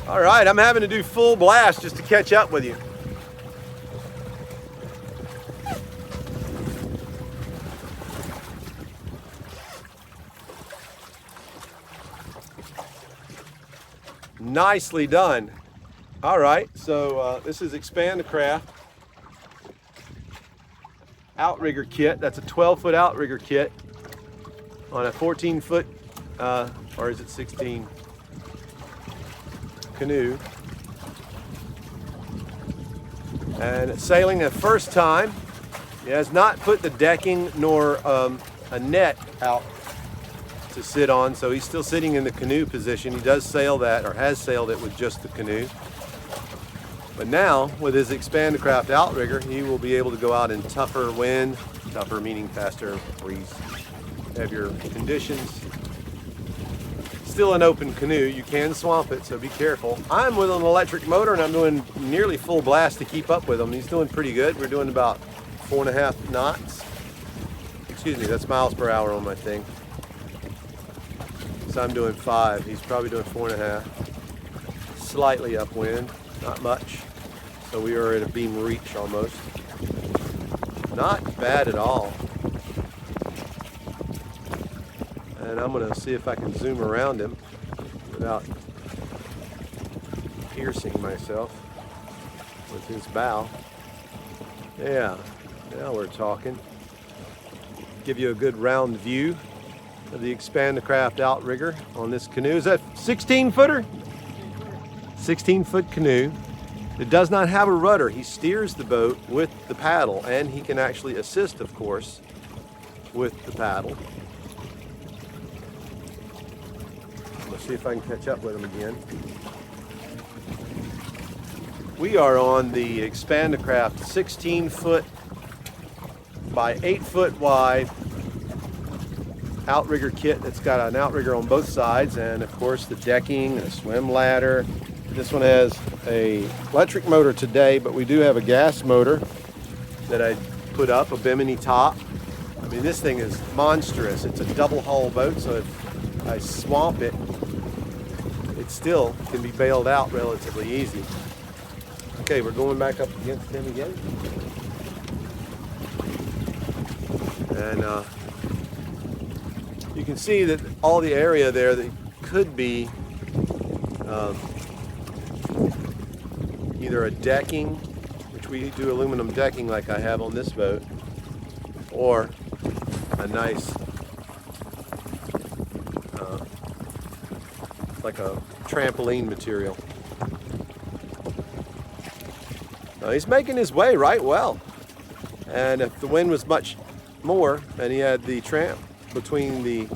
All right, I'm having to do full blast just to catch up with you. Nicely done. All right, so this is Expandacraft outrigger kit. That's a 12-foot outrigger kit on a 14-foot, or is it 16, canoe. And it's sailing the first time. It has not put the decking nor a net out to sit on, so he's still sitting in the canoe position. He does sail that, or has sailed it with just the canoe. But now, with his Expandacraft outrigger, he will be able to go out in tougher wind, tougher meaning faster breeze, heavier conditions. Still an open canoe, you can swamp it, so be careful. I'm with an electric motor and I'm doing nearly full blast to keep up with him. He's doing pretty good. We're doing about 4.5 knots. Excuse me, that's miles per hour on my thing. So I'm doing 5. He's probably doing 4.5. Slightly upwind, not much. So we are at a beam reach almost. Not bad at all. And I'm gonna see if I can zoom around him without piercing myself with his bow. Yeah, now we're talking. Give you a good round view of the Expandacraft outrigger on this canoe. Is that 16-footer? 16-foot canoe. It does not have a rudder. He steers the boat with the paddle, and he can actually assist, of course, with the paddle. Let's see if I can catch up with him again. We are on the Expandacraft 16-foot by 8-foot wide outrigger kit that's got an outrigger on both sides, and of course the decking and a swim ladder. This one has a electric motor today, but we do have a gas motor that I put up, a bimini top. I mean, this thing is monstrous. It's a double hull boat, so if I swamp it, it still can be bailed out relatively easy. Okay, we're going back up against him again. And you can see that all the area there that could be either a decking, which we do aluminum decking like I have on this boat, or a nice, like a trampoline material. Now he's making his way right well. And if the wind was much more and he had the tramp between the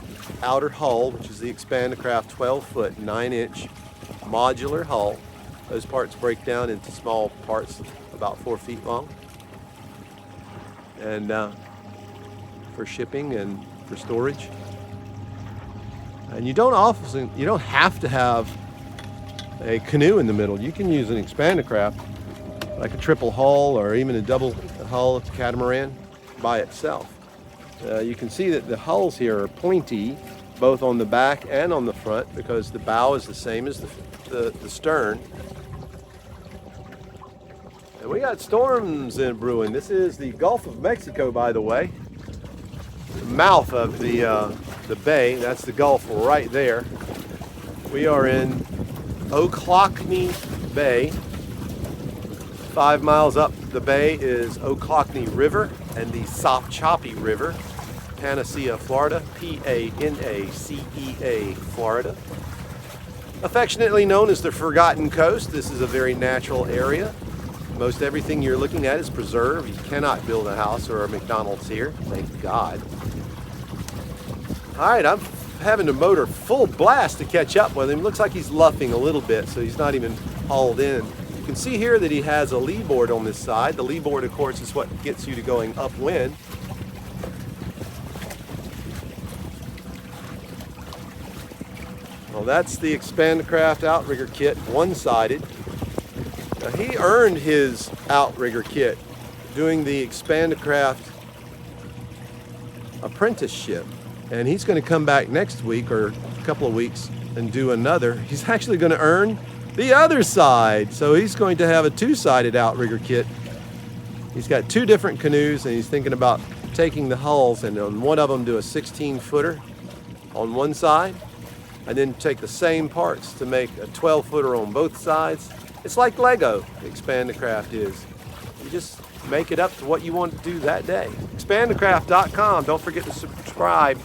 outer hull, which is the Expandacraft 12-foot, 9-inch modular hull. Those parts break down into small parts about 4 feet long. And for shipping and for storage. And you don't have to have a canoe in the middle. You can use an Expandacraft, like a triple hull or even a double hull catamaran by itself. You can see that the hulls here are pointy, both on the back and on the front, because the bow is the same as the stern. And we got storms in brewing. This is the Gulf of Mexico, by the way. The mouth of the bay, that's the Gulf right there. We are in Ochlockonee Bay. 5 miles up the bay is Ochlockonee River and the Sopchoppy River, Panacea, Florida, P-A-N-A-C-E-A, Florida. Affectionately known as the Forgotten Coast, this is a very natural area. Most everything you're looking at is preserved. You cannot build a house or a McDonald's here, thank God. All right, I'm having to motor full blast to catch up with him. Looks like he's luffing a little bit, so he's not even hauled in. You can see here that he has a lee board on this side. The lee board, of course, is what gets you to going upwind. Well, that's the Expandacraft outrigger kit, one-sided. Now, he earned his outrigger kit doing the Expandacraft apprenticeship, and he's going to come back next week or a couple of weeks and do another. He's actually going to earn the other side. So he's going to have a two-sided outrigger kit. He's got two different canoes, and he's thinking about taking the hulls and on one of them do a 16-footer on one side, and then take the same parts to make a 12-footer on both sides. It's like Lego, Expandacraft is. You just make it up to what you want to do that day. Expandacraft.com. Don't forget to subscribe.